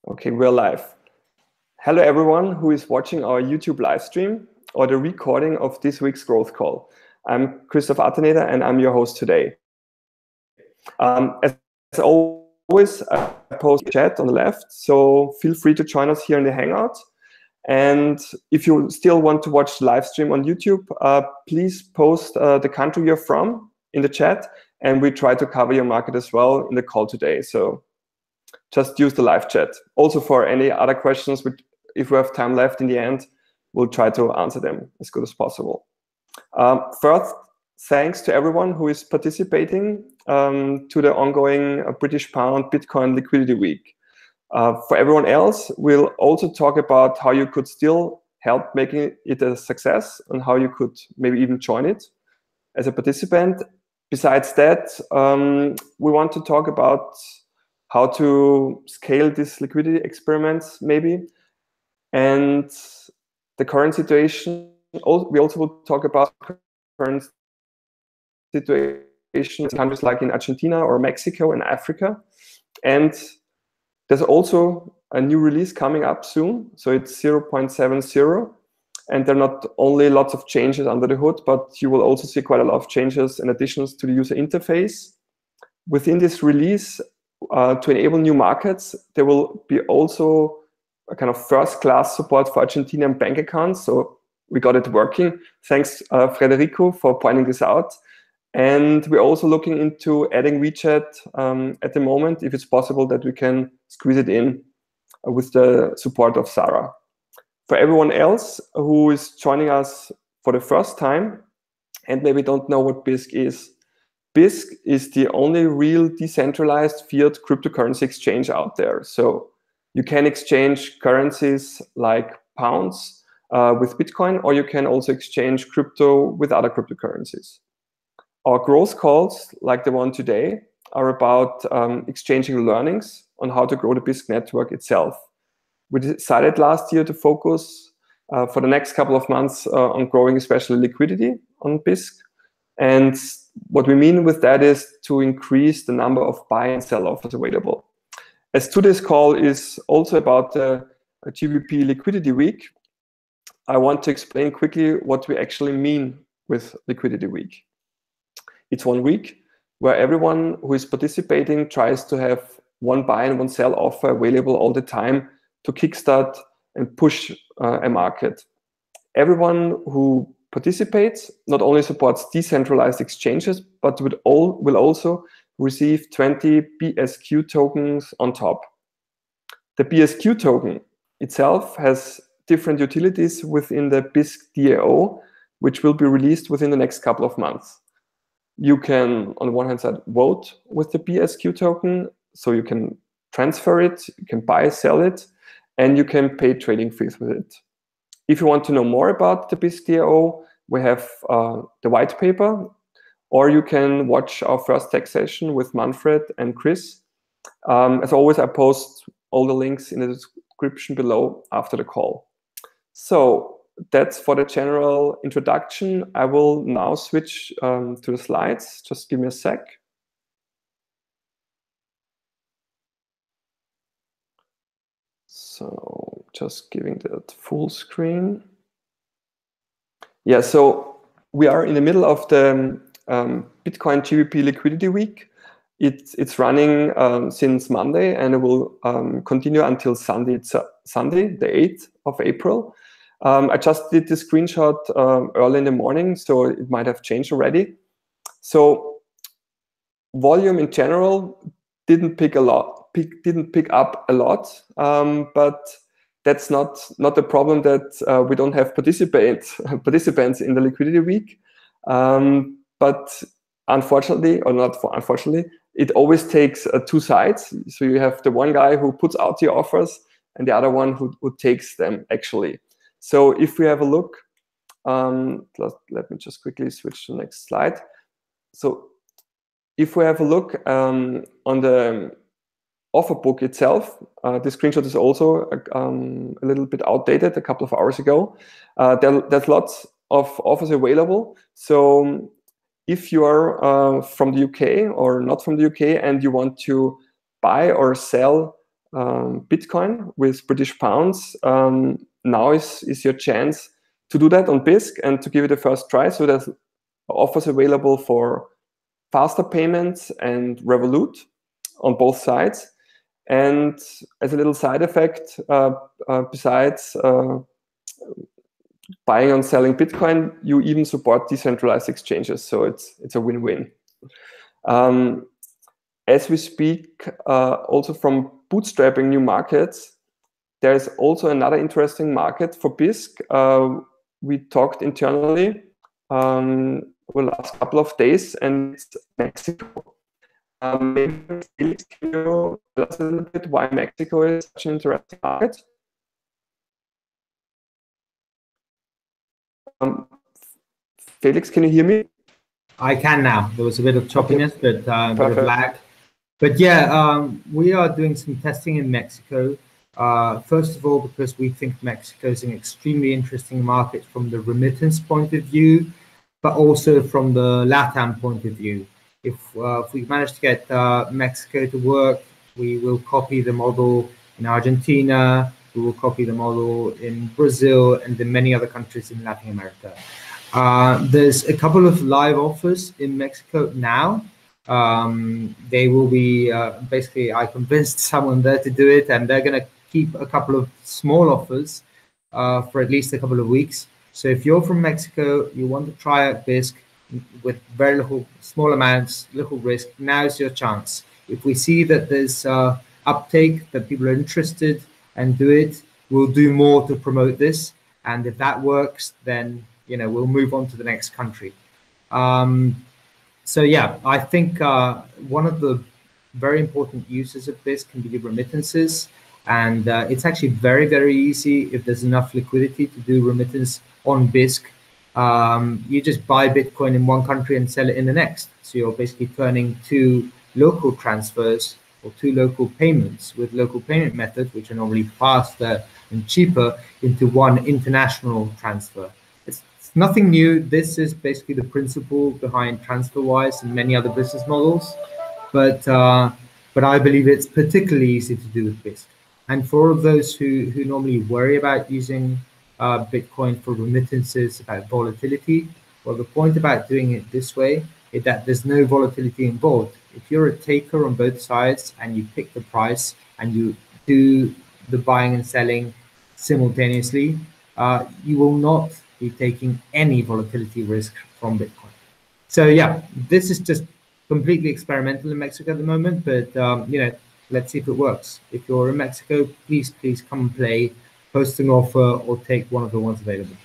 Okay, we're live. Hello everyone who is watching our YouTube live stream or the recording of this week's growth call. I'm Christoph Atteneder and I'm your host today. As always, I post a chat on the left, so feel free to join us here in the Hangout. And if you still want to watch the live stream on YouTube, please post the country you're from in the chat, and we try to cover your market as well in the call today. So just use the live chat. Also for any other questions, if we have time left in the end, we'll try to answer them as good as possible. First, thanks to everyone who is participating to the ongoing British Pound Bitcoin Liquidity Week. For everyone else, we'll also talk about how you could still help making it a success and how you could maybe even join it as a participant. Besides that, we want to talk about how to scale these liquidity experiments maybe, and the current situation. We also will talk about current situation in countries like in Argentina or Mexico and Africa. And there's also a new release coming up soon. So it's 0.70. And there are not only lots of changes under the hood, but you will also see quite a lot of changes and additions to the user interface. Within this release, to enable new markets, there will be also a kind of first-class support for Argentinian bank accounts. So we got it working. Thanks, Frederico, for pointing this out. And we're also looking into adding WeChat at the moment, if it's possible that we can squeeze it in with the support of Sarah. For everyone else who is joining us for the first time and maybe don't know what Bisq is the only real decentralized fiat cryptocurrency exchange out there. So you can exchange currencies like pounds with Bitcoin, or you can also exchange crypto with other cryptocurrencies. Our growth calls, like the one today, are about exchanging learnings on how to grow the Bisq network itself. We decided last year to focus for the next couple of months on growing especially liquidity on Bisq. And what we mean with that is to increase the number of buy and sell offers available. As today's call is also about the GBP Liquidity Week, I want to explain quickly what we actually mean with Liquidity Week. It's 1 week where everyone who is participating tries to have one buy and one sell offer available all the time to kickstart and push a market. Everyone who participates not only supports decentralized exchanges, but will also receive 20 BSQ tokens on top. The BSQ token itself has different utilities within the Bisq DAO, which will be released within the next couple of months. You can, on the one hand side, vote with the BSQ token, so you can transfer it, you can buy, sell it, and you can pay trading fees with it. If you want to know more about the Bisq DAO, we have the white paper, or you can watch our first tech session with Manfred and Chris. As always, I post all the links in the description below after the call. So that's for the general introduction. I will now switch to the slides. Just give me a sec. So just giving that full screen. Yeah, so we are in the middle of the Bitcoin GBP Liquidity Week. It's running since Monday, and it will continue until Sunday, the 8th of April. I just did the screenshot early in the morning, so it might have changed already. So volume in general didn't pick up a lot, but that's not the problem that we don't have participants in the Liquidity Week. But unfortunately, or not unfortunately, it always takes two sides. So you have the one guy who puts out the offers and the other one who takes them actually. So if we have a look, let me just quickly switch to the next slide. So if we have a look on the offer book itself, this screenshot is also a little bit outdated a couple of hours ago. There's lots of offers available. So if you are from the UK or not from the UK and you want to buy or sell Bitcoin with British pounds, now is your chance to do that on Bisq and to give it a first try. So there's offers available for faster payments and Revolut on both sides. And as a little side effect, besides buying and selling Bitcoin, you even support decentralized exchanges. So it's a win-win. As we speak, also from bootstrapping new markets, there's also another interesting market for Bisq. We talked internally over the last couple of days, and it's Mexico. Maybe Felix, can you tell us a little bit why Mexico is such an interesting market? Felix, can you hear me? I can now. There was a bit of choppiness, but a bit of lag. But yeah, we are doing some testing in Mexico. First of all, because we think Mexico is an extremely interesting market from the remittance point of view, but also from the LATAM point of view. If we manage to get Mexico to work, we will copy the model in Argentina, we will copy the model in Brazil, and in many other countries in Latin America. There's a couple of live offers in Mexico now. They will be, basically, I convinced someone there to do it, and they're going to keep a couple of small offers for at least a couple of weeks. So if you're from Mexico, you want to try out Bisq with very small amounts, little risk, now's your chance. If we see that there's uptake, that people are interested and do it, we'll do more to promote this. And if that works, then we'll move on to the next country. So yeah, I think one of the very important uses of this can be remittances. And it's actually very, very easy if there's enough liquidity to do remittance on Bisq. You just buy Bitcoin in one country and sell it in the next. So you're basically turning two local transfers or two local payments with local payment methods, which are normally faster and cheaper, into one international transfer. It's nothing new. This is basically the principle behind TransferWise and many other business models. But I believe it's particularly easy to do with Bisq. And for all of those who normally worry about using Bitcoin for remittances, about volatility, well, the point about doing it this way is that there's no volatility involved. If you're a taker on both sides and you pick the price and you do the buying and selling simultaneously, you will not be taking any volatility risk from Bitcoin. So yeah, this is just completely experimental in Mexico at the moment, but let's see if it works. If you're in Mexico, please come and play, post an offer, or take one of the ones available.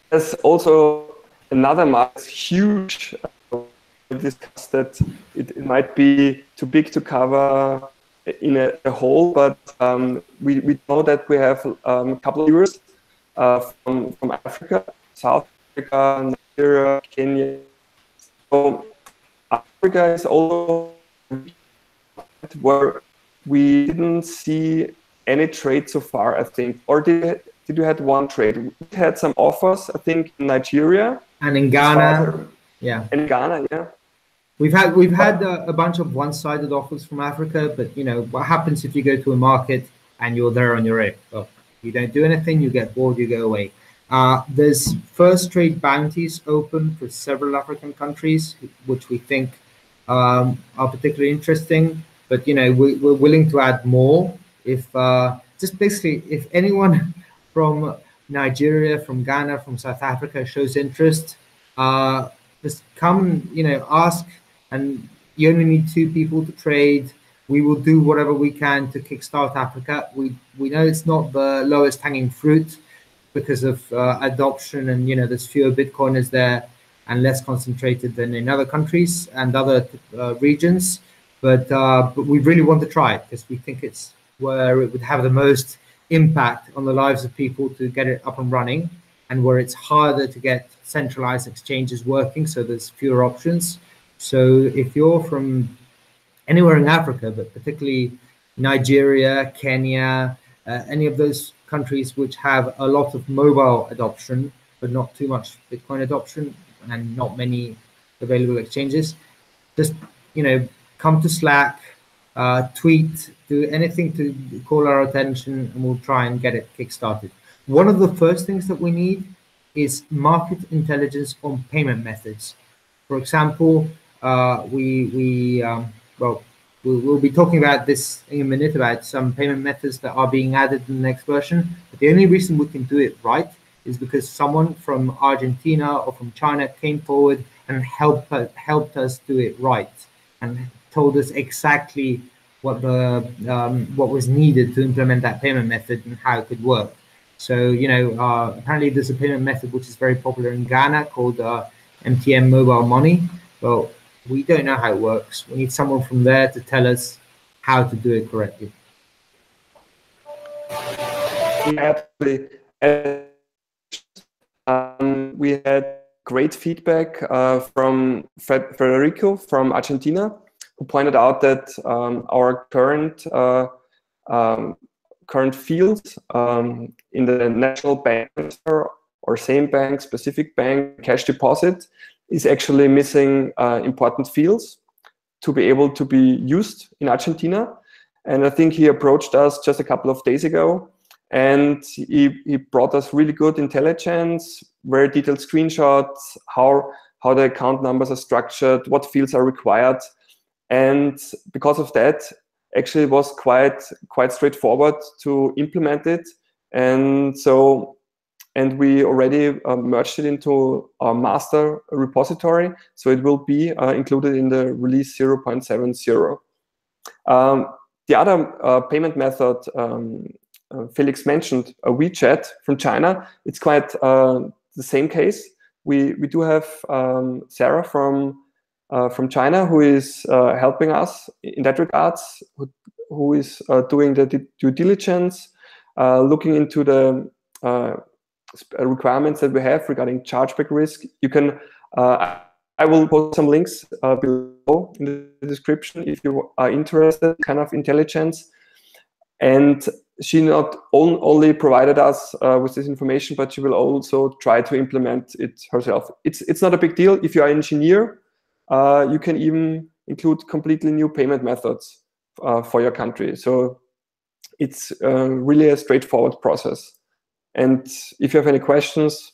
There's also another market, huge. We discussed that it might be too big to cover in a whole, but we know that we have a couple of viewers from Africa, South Africa, Nigeria, Kenya. So Africa is also where we didn't see any trade so far, I think. Or did you had one trade? We had some offers, I think, in Nigeria and in Ghana. Yeah. In Ghana, yeah. We've had a bunch of one-sided offers from Africa, but what happens if you go to a market and you're there on your own? Well, you don't do anything, you get bored, you go away. There's first trade bounties open for several African countries, which we think are particularly interesting. But we're willing to add more. If just basically, if anyone from Nigeria, from Ghana, from South Africa shows interest, just come, ask. And you only need 2 people to trade. We will do whatever we can to kickstart Africa. We know it's not the lowest hanging fruit because of adoption, and there's fewer Bitcoiners there and less concentrated than in other countries and other regions. But we really want to try it because we think it's where it would have the most impact on the lives of people to get it up and running, and where it's harder to get centralized exchanges working, so there's fewer options. So if you're from anywhere in Africa, but particularly Nigeria, Kenya, any of those countries which have a lot of mobile adoption, but not too much Bitcoin adoption and not many available exchanges, just, come to Slack, tweet, do anything to call our attention, and we'll try and get it kickstarted. One of the first things that we need is market intelligence on payment methods. For example, we'll be talking about this in a minute about some payment methods that are being added in the next version. But the only reason we can do it right is because someone from Argentina or from China came forward and helped us do it right and told us exactly what was needed to implement that payment method and how it could work. So, apparently there's a payment method which is very popular in Ghana called MTM Mobile Money. Well, we don't know how it works. We need someone from there to tell us how to do it correctly. Absolutely. We had great feedback from Federico from Argentina, who pointed out that our current fields in the national bank or same bank, specific bank, cash deposit is actually missing important fields to be able to be used in Argentina. And I think he approached us just a couple of days ago, and he brought us really good intelligence, very detailed screenshots, how the account numbers are structured, what fields are required. And because of that, actually it was quite straightforward to implement it. And we already merged it into our master repository, so it will be included in the release 0.70. The other payment method Felix mentioned, WeChat from China, it's quite the same case. We do have Sarah from China who is helping us in that regards, who is doing the due diligence, looking into the requirements that we have regarding chargeback risk. You can, I will post some links below in the description if you are interested in kind of intelligence. And she not only provided us with this information, but she will also try to implement it herself. It's not a big deal. If you are an engineer, you can even include completely new payment methods for your country. So it's really a straightforward process. And if you have any questions,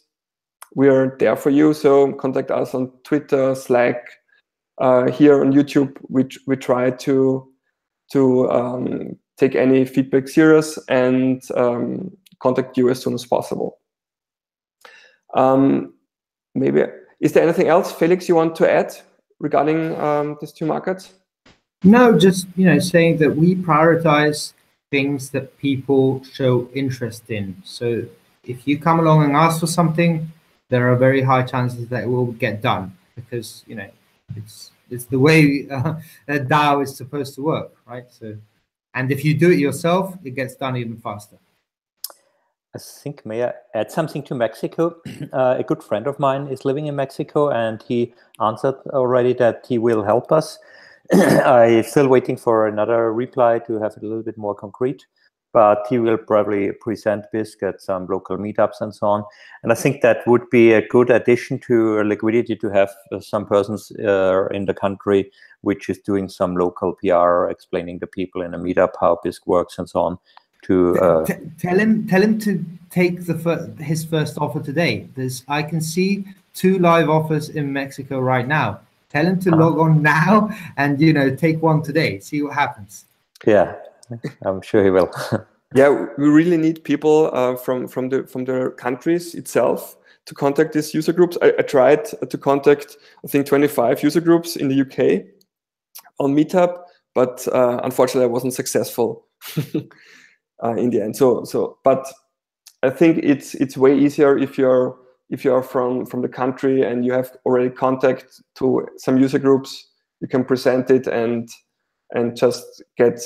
we are there for you. So contact us on Twitter, Slack, here on YouTube. We try to take any feedback serious and contact you as soon as possible. Maybe, is there anything else, Felix, you want to add regarding these two markets? No, just saying that we prioritize things that people show interest in. So if you come along and ask for something, there are very high chances that it will get done, because it's the way a DAO is supposed to work, right? So, and if you do it yourself, it gets done even faster. I think, may I add something to Mexico? A good friend of mine is living in Mexico, and he answered already that he will help us. I'm still waiting for another reply to have it a little bit more concrete, but he will probably present Bisq at some local meetups and so on. And I think that would be a good addition to Liquidity, to have some persons in the country which is doing some local PR, explaining to people in a meetup how Bisq works and so on. To tell him to take his first offer today. I can see 2 live offers in Mexico right now. Tell him to log on now and take one today. See what happens. Yeah, I'm sure he will. Yeah, we really need people from the countries itself to contact these user groups. I tried to contact, I think, 25 user groups in the UK on Meetup, but unfortunately I wasn't successful in the end. But I think it's way easier if you're from the country and you have already contact to some user groups. You can present it and just get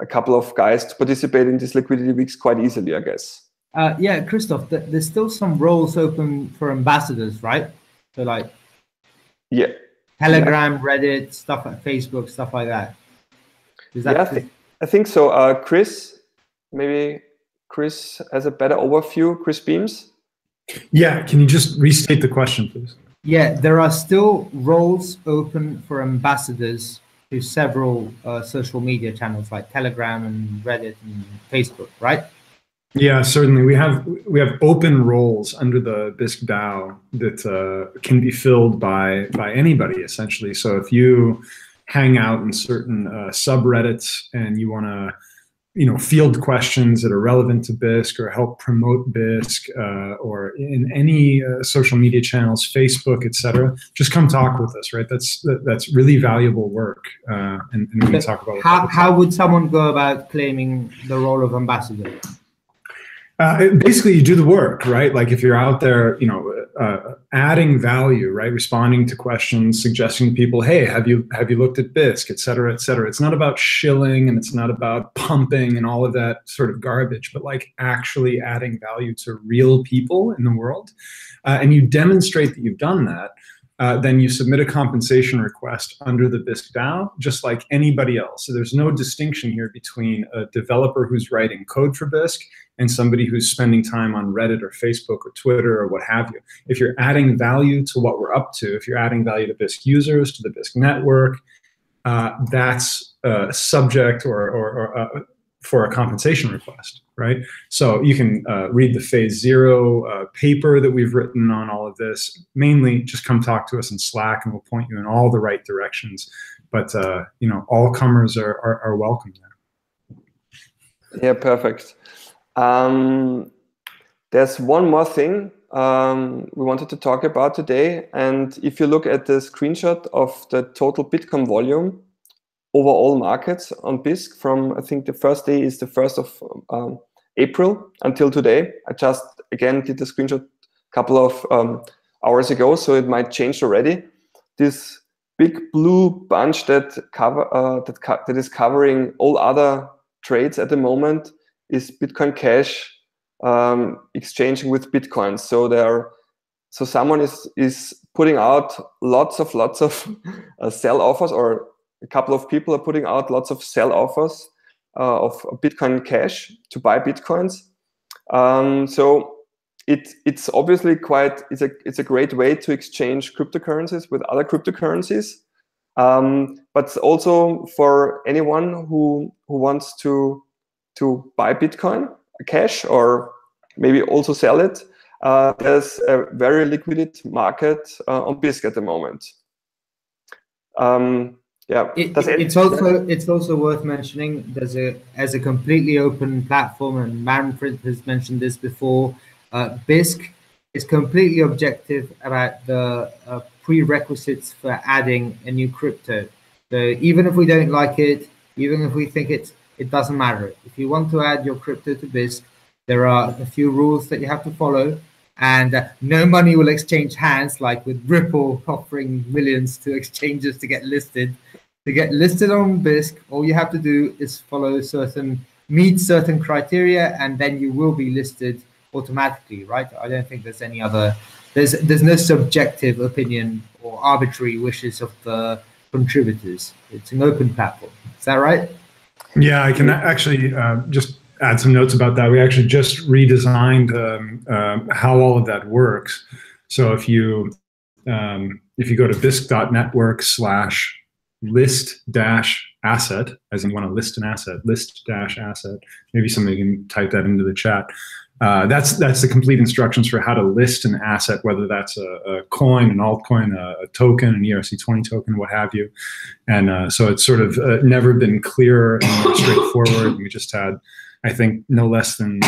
a couple of guys to participate in this Liquidity Weeks quite easily, I guess. Yeah, Christoph, there's still some roles open for ambassadors, right? So like, yeah, Telegram, Reddit, stuff like Facebook, stuff like that. I think so. Chris, maybe Chris has a better overview. Chris Beams. Yeah, can you just restate the question, please? Yeah, there are still roles open for ambassadors to several social media channels like Telegram and Reddit and Facebook, right? Yeah, certainly. We have open roles under the Bisq DAO that can be filled by anybody essentially. So if you hang out in certain subreddits and you want to, field questions that are relevant to Bisq or help promote Bisq, or in any social media channels, Facebook, etc., just come talk with us, right? That's really valuable work, and we can talk about how would someone go about claiming the role of ambassador? Basically, you do the work, right? Like if you're out there, adding value, right? Responding to questions, suggesting to people, hey, have you looked at Bisq, et cetera, et cetera. It's not about shilling and it's not about pumping and all of that sort of garbage, but like actually adding value to real people in the world. And you demonstrate that you've done that. Then you submit a compensation request under the Bisq DAO, just like anybody else. So there's no distinction here between a developer who's writing code for Bisq and somebody who's spending time on Reddit or Facebook or Twitter or what have you. If you're adding value to what we're up to, if you're adding value to Bisq users, to the Bisq network, that's subject or for a compensation request, right? So you can read the Phase 0 paper that we've written on all of this. Mainly, just come talk to us in Slack, and we'll point you in all the right directions. But all comers are welcome there. Yeah, perfect. There's one more thing we wanted to talk about today, and if you look at the screenshot of the total Bitcoin volume over all markets on Bisq from, I think the first day is the 1st of April until today. I just, again, did the screenshot a couple of hours ago, so it might change already. This big blue bunch that is covering all other trades at the moment is Bitcoin Cash exchanging with Bitcoins. So someone is putting out lots of sell offers, or a couple of people are putting out lots of sell offers of Bitcoin Cash to buy Bitcoins. So it's obviously it's a great way to exchange cryptocurrencies with other cryptocurrencies, but also for anyone who wants to buy Bitcoin Cash or maybe also sell it. There's a very liquid market on Bisq at the moment. Yeah, it's also worth mentioning as a completely open platform, and Manfred has mentioned this before. Bisq is completely objective about the prerequisites for adding a new crypto. So even if we don't like it, even if we think it doesn't matter. If you want to add your crypto to Bisq, there are a few rules that you have to follow, and no money will exchange hands like with Ripple offering millions to exchanges to get listed. To get listed on Bisq, all you have to do is meet certain criteria, and then you will be listed automatically, right? I don't think there's any other, there's no subjective opinion or arbitrary wishes of the contributors. It's an open platform. Is that right? Yeah, I can actually just add some notes about that. We actually just redesigned how all of that works. So if you go to bisq.network/list-asset, as in you want to list an asset, list-asset, maybe somebody can type that into the chat. That's the complete instructions for how to list an asset, whether that's a coin, an altcoin, a token, an ERC20 token, what have you. And so it's sort of never been clearer and more straightforward. We just had, I think, no less than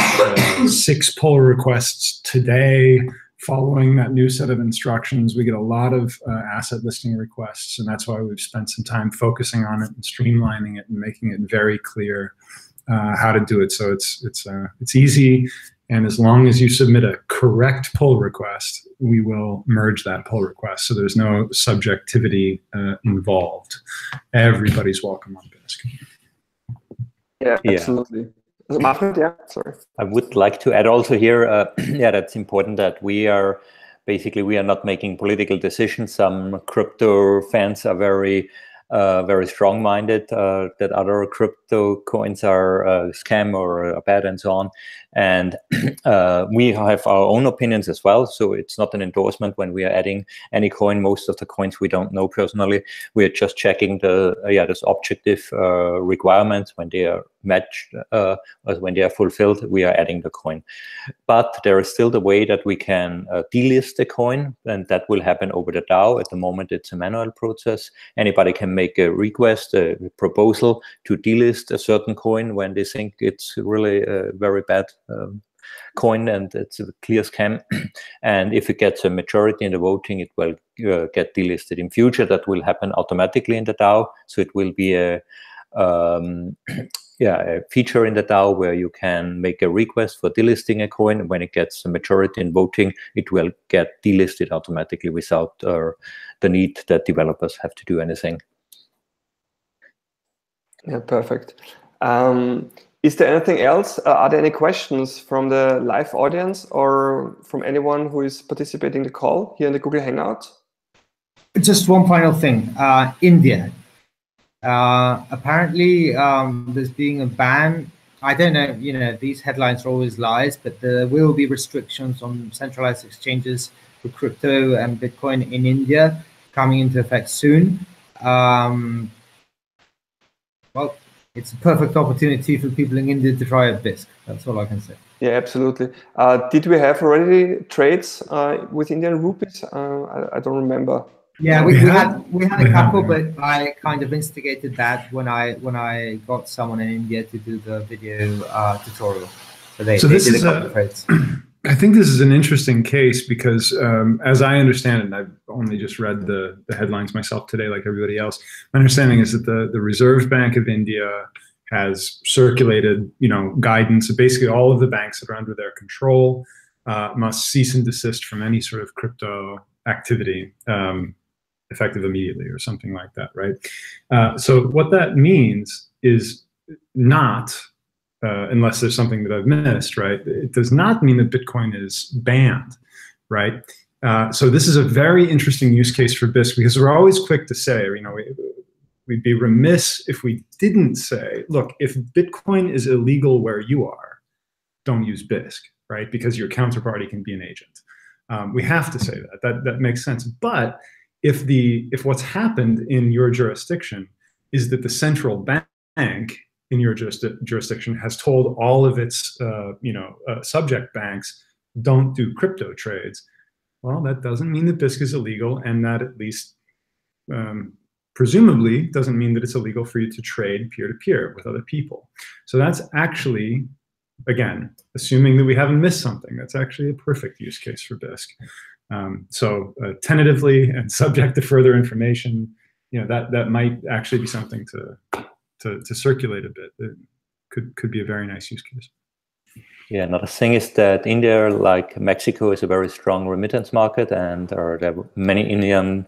6 pull requests today following that new set of instructions. We get a lot of asset listing requests, and that's why we've spent some time focusing on it and streamlining it and making it very clear how to do it. So it's easy, and as long as you submit a correct pull request, we will merge that pull request. So there's no subjectivity involved. Everybody's welcome on Bisq. Yeah, absolutely. Manfred, yeah, sorry. I would like to add also here, yeah, that's important that we are not making political decisions. Some crypto fans are very strong-minded that other crypto crypto coins are a scam or bad and so on. And we have our own opinions as well. So it's not an endorsement when we are adding any coin. Most of the coins we don't know personally. We are just checking this objective requirements. When they are matched, or when they are fulfilled, we are adding the coin. But there is still the way that we can delist the coin, and that will happen over the DAO. At the moment, it's a manual process. Anybody can make a request, a proposal to delist a certain coin when they think it's really a very bad coin and it's a clear scam. And if it gets a majority in the voting, it will get delisted. In future, that will happen automatically in the DAO. So it will be a feature in the DAO where you can make a request for delisting a coin. When it gets a majority in voting, it will get delisted automatically without the need that developers have to do anything. Yeah, perfect. Is there anything else? Are there any questions from the live audience or from anyone who is participating in the call here in the Google Hangout? Just one final thing. India. Apparently, there's being a ban. I don't know, these headlines are always lies, but there will be restrictions on centralized exchanges for crypto and Bitcoin in India coming into effect soon. Well, it's a perfect opportunity for people in India to try a Bisq. That's all I can say. Yeah, absolutely. Did we have already trades with Indian rupees? I don't remember. Yeah, we had a couple, but I kind of instigated that when I got someone in India to do the video tutorial. So they did a couple of trades. I think this is an interesting case because, as I understand it, and I've only just read the headlines myself today, like everybody else. My understanding is that the Reserve Bank of India has circulated, guidance. So basically, all of the banks that are under their control must cease and desist from any sort of crypto activity, effective immediately, or something like that, right? So what that means is not. Unless there's something that I've missed, right? It does not mean that Bitcoin is banned, right? So this is a very interesting use case for Bisq because we're always quick to say, we'd be remiss if we didn't say, look, if Bitcoin is illegal where you are, don't use Bisq, right? Because your counterparty can be an agent. We have to say that. That makes sense. But if what's happened in your jurisdiction is that the central bank in your jurisdiction has told all of its subject banks don't do crypto trades, well, that doesn't mean that Bisq is illegal, and that at least presumably doesn't mean that it's illegal for you to trade peer-to-peer with other people. So that's actually, again, assuming that we haven't missed something, that's actually a perfect use case for Bisq. So tentatively and subject to further information, that might actually be something to circulate a bit. It could be a very nice use case. Yeah, another thing is that India, like Mexico, is a very strong remittance market, and there are many Indian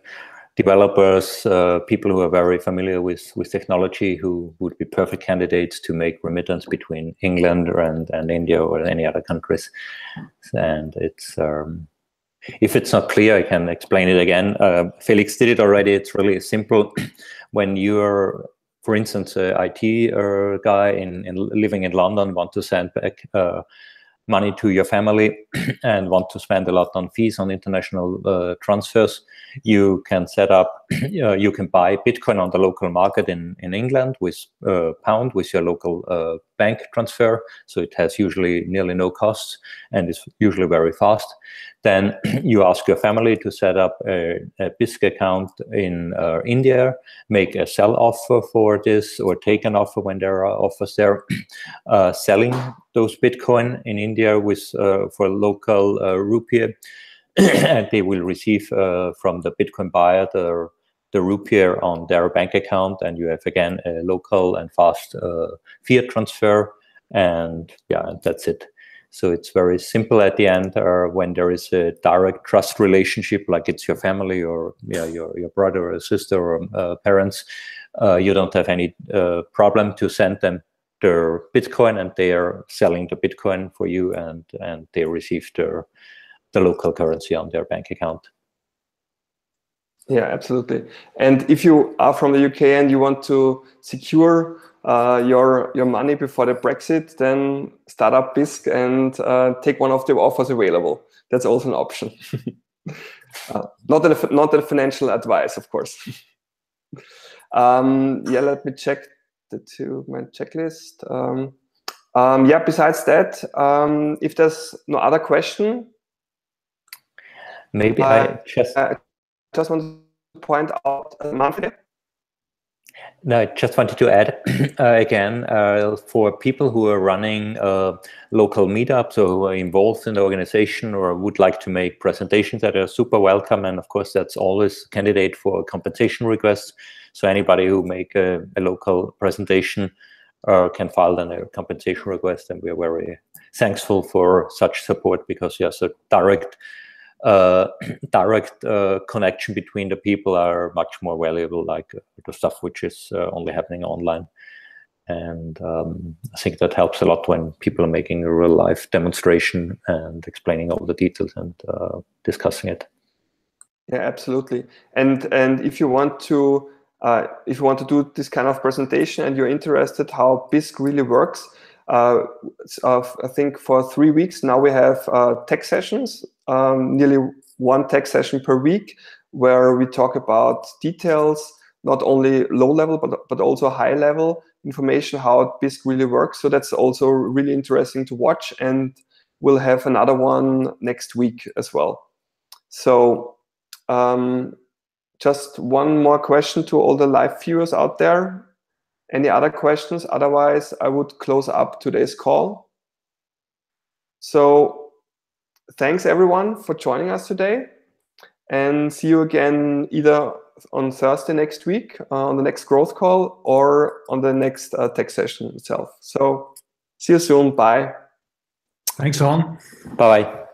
developers, people who are very familiar with technology, who would be perfect candidates to make remittance between England and India or any other countries. And it's if it's not clear, I can explain it again. Felix did it already. It's really simple. When you're, for instance, an IT guy living in London, want to send back money to your family and want to spend a lot on fees on international transfers, you can set up, you can buy Bitcoin on the local market in England with pound with your local bank transfer. So it has usually nearly no costs and is usually very fast. Then you ask your family to set up a Bisq account in India, make a sell offer for this or take an offer when there are offers there, selling those Bitcoin in India with for local rupee, and they will receive from the Bitcoin buyer the rupee on their bank account, and you have again a local and fast fiat transfer, and yeah, that's it. So it's very simple at the end, when there is a direct trust relationship, like it's your family or your brother or sister or parents, you don't have any problem to send them their Bitcoin, and they are selling the Bitcoin for you, and they receive the local currency on their bank account. Yeah, absolutely. And if you are from the UK and you want to secure your money before the Brexit, then start up Bisq and take one of the offers available. That's also an option. Not a financial advice, of course. Yeah, let me check my checklist. Yeah, besides that, if there's no other question, maybe I just want to point out Manfred. No, I just wanted to add again, for people who are running local meetups or who are involved in the organization or would like to make presentations, that are super welcome. And of course, that's always a candidate for compensation requests. So anybody who make a local presentation can file then a compensation request. And we are very thankful for such support, because yes, a direct connection between the people are much more valuable, like the stuff which is only happening online. And I think that helps a lot when people are making a real life demonstration and explaining all the details and discussing it. Yeah, absolutely. And if you want to do this kind of presentation and you're interested how Bisq really works, I think for 3 weeks now we have tech sessions, nearly one tech session per week, where we talk about details, not only low level but also high level information, how Bisq really works. So that's also really interesting to watch, and we'll have another one next week as well. So just one more question to all the live viewers out there. Any other questions? Otherwise, I would close up today's call. So thanks everyone for joining us today, and see you again either on Thursday next week on the next growth call, or on the next tech session itself. So see you soon. Bye. Thanks all. Bye-bye.